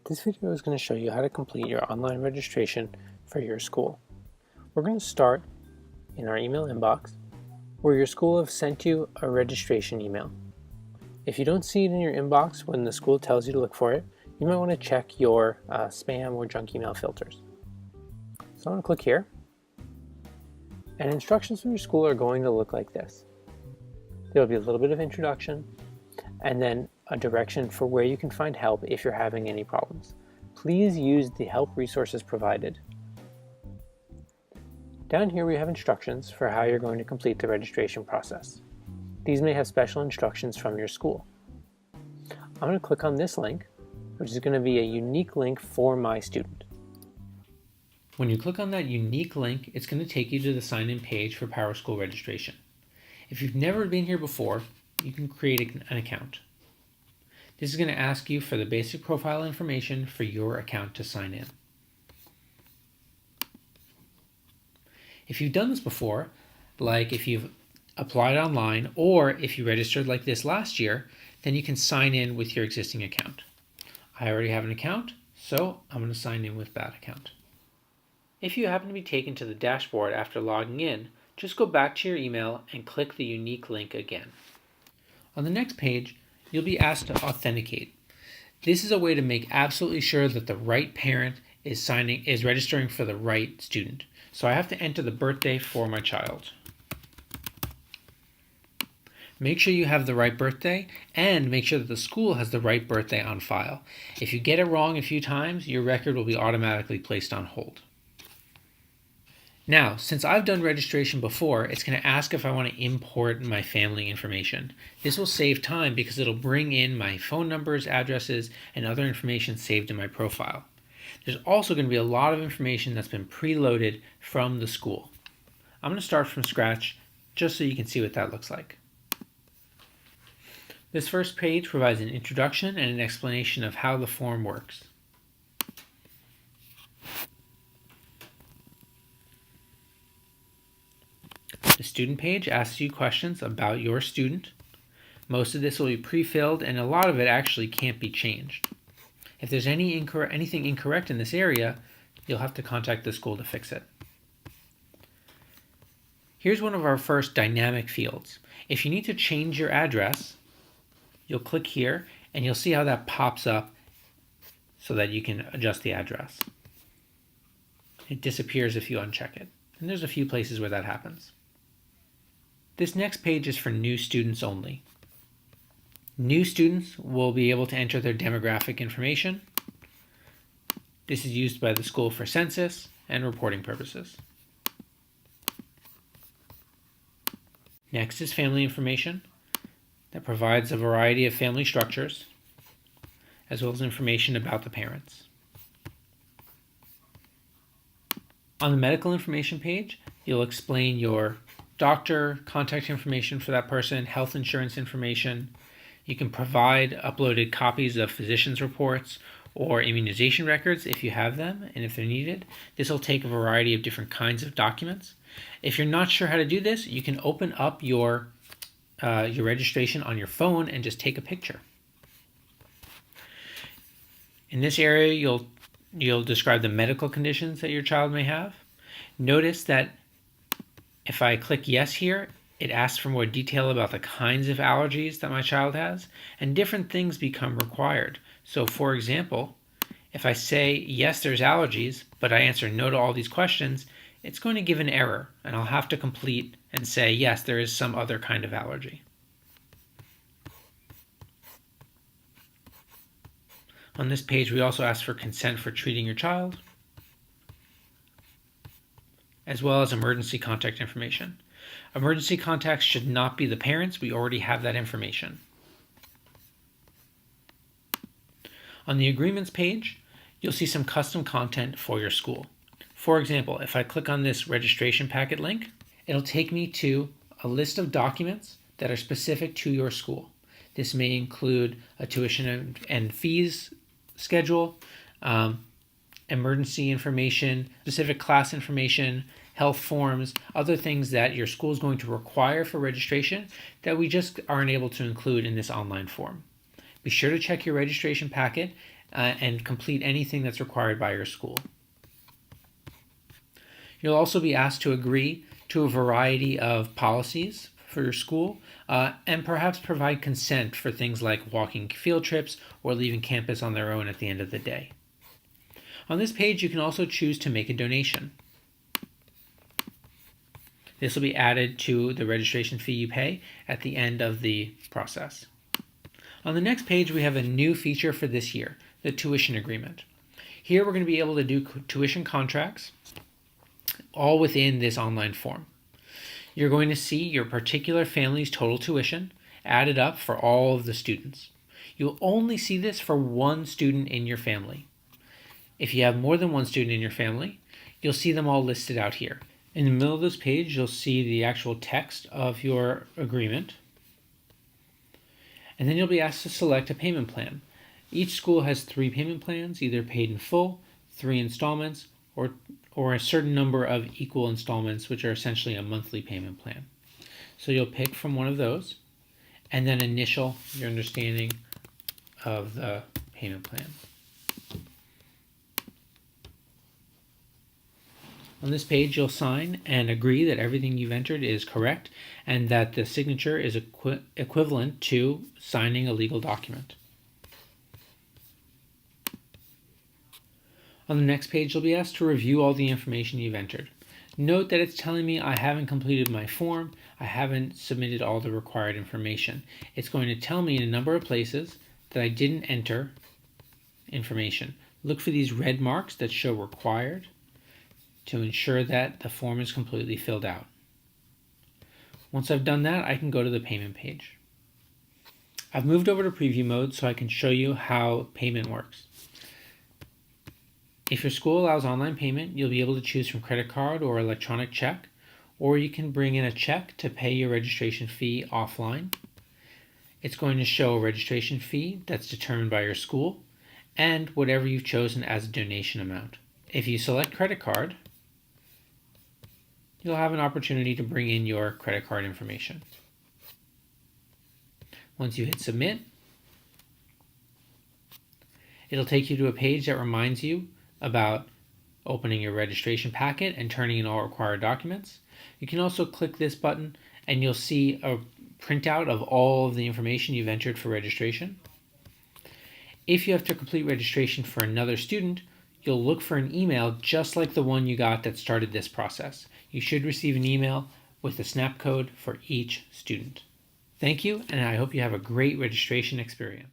This video is going to show you how to complete your online registration for your school. We're going to start in our email inbox where your school have sent you a registration email. If you don't see it in your inbox when the school tells you to look for it, you might want to check your spam or junk email filters. So I'm going to click here, and instructions from your school are going to look like this. There will be a little bit of introduction and then a direction for where you can find help if you're having any problems. Please use the help resources provided. Down here we have instructions for how you're going to complete the registration process. These may have special instructions from your school. I'm going to click on this link, which is going to be a unique link for my student. When you click on that unique link, it's going to take you to the sign-in page for PowerSchool registration. If you've never been here before, you can create an account. This is going to ask you for the basic profile information for your account to sign in. If you've done this before, like if you've applied online or if you registered like this last year, then you can sign in with your existing account. I already have an account, so I'm going to sign in with that account. If you happen to be taken to the dashboard after logging in, just go back to your email and click the unique link again. On the next page, you'll be asked to authenticate. This is a way to make absolutely sure that the right parent is registering for the right student. So I have to enter the birthday for my child. Make sure you have the right birthday and make sure that the school has the right birthday on file. If you get it wrong a few times, your record will be automatically placed on hold. Now, since I've done registration before, it's going to ask if I want to import my family information. This will save time because it'll bring in my phone numbers, addresses, and other information saved in my profile. There's also going to be a lot of information that's been preloaded from the school. I'm going to start from scratch just so you can see what that looks like. This first page provides an introduction and an explanation of how the form works. The student page asks you questions about your student. Most of this will be pre-filled and a lot of it actually can't be changed. If there's anything incorrect in this area, you'll have to contact the school to fix it. Here's one of our first dynamic fields. If you need to change your address, you'll click here and you'll see how that pops up so that you can adjust the address. It disappears if you uncheck it. And there's a few places where that happens. This next page is for new students only. New students will be able to enter their demographic information. This is used by the school for census and reporting purposes. Next is family information that provides a variety of family structures, as well as information about the parents. On the medical information page, you'll explain your doctor, contact information for that person, health insurance information. You can provide uploaded copies of physician's reports or immunization records if you have them and if they're needed. This will take a variety of different kinds of documents. If you're not sure how to do this, you can open up your registration on your phone and just take a picture. In this area, you'll describe the medical conditions that your child may have. Notice that if I click yes here, it asks for more detail about the kinds of allergies that my child has, and different things become required. So for example, if I say yes, there's allergies, but I answer no to all these questions, it's going to give an error, and I'll have to complete and say yes, there is some other kind of allergy. On this page, we also ask for consent for treating your child, as well as emergency contact information. Emergency contacts should not be the parents. We already have that information. On the agreements page, you'll see some custom content for your school. For example, if I click on this registration packet link, it'll take me to a list of documents that are specific to your school. This may include a tuition and fees schedule, emergency information, specific class information, health forms, other things that your school is going to require for registration that we just aren't able to include in this online form. Be sure to check your registration packet and complete anything that's required by your school. You'll also be asked to agree to a variety of policies for your school and perhaps provide consent for things like walking field trips or leaving campus on their own at the end of the day. On this page, you can also choose to make a donation. This will be added to the registration fee you pay at the end of the process. On the next page, we have a new feature for this year, the tuition agreement. Here we're going to be able to do tuition contracts all within this online form. You're going to see your particular family's total tuition added up for all of the students. You'll only see this for one student in your family. If you have more than one student in your family, you'll see them all listed out here. In the middle of this page, you'll see the actual text of your agreement. And then you'll be asked to select a payment plan. Each school has 3 payment plans, either paid in full, 3 installments, or a certain number of equal installments, which are essentially a monthly payment plan. So you'll pick from one of those, and then initial your understanding of the payment plan. On this page, you'll sign and agree that everything you've entered is correct and that the signature is equivalent to signing a legal document. On the next page, you'll be asked to review all the information you've entered. Note that it's telling me I haven't completed my form, I haven't submitted all the required information. It's going to tell me in a number of places that I didn't enter information. Look for these red marks that show required to ensure that the form is completely filled out. Once I've done that, I can go to the payment page. I've moved over to preview mode so I can show you how payment works. If your school allows online payment, you'll be able to choose from credit card or electronic check, or you can bring in a check to pay your registration fee offline. It's going to show a registration fee that's determined by your school and whatever you've chosen as a donation amount. If you select credit card, you'll have an opportunity to bring in your credit card information. Once you hit submit, it'll take you to a page that reminds you about opening your registration packet and turning in all required documents. You can also click this button and you'll see a printout of all of the information you've entered for registration. If you have to complete registration for another student, you'll look for an email just like the one you got that started this process. You should receive an email with the snap code for each student. Thank you, and I hope you have a great registration experience.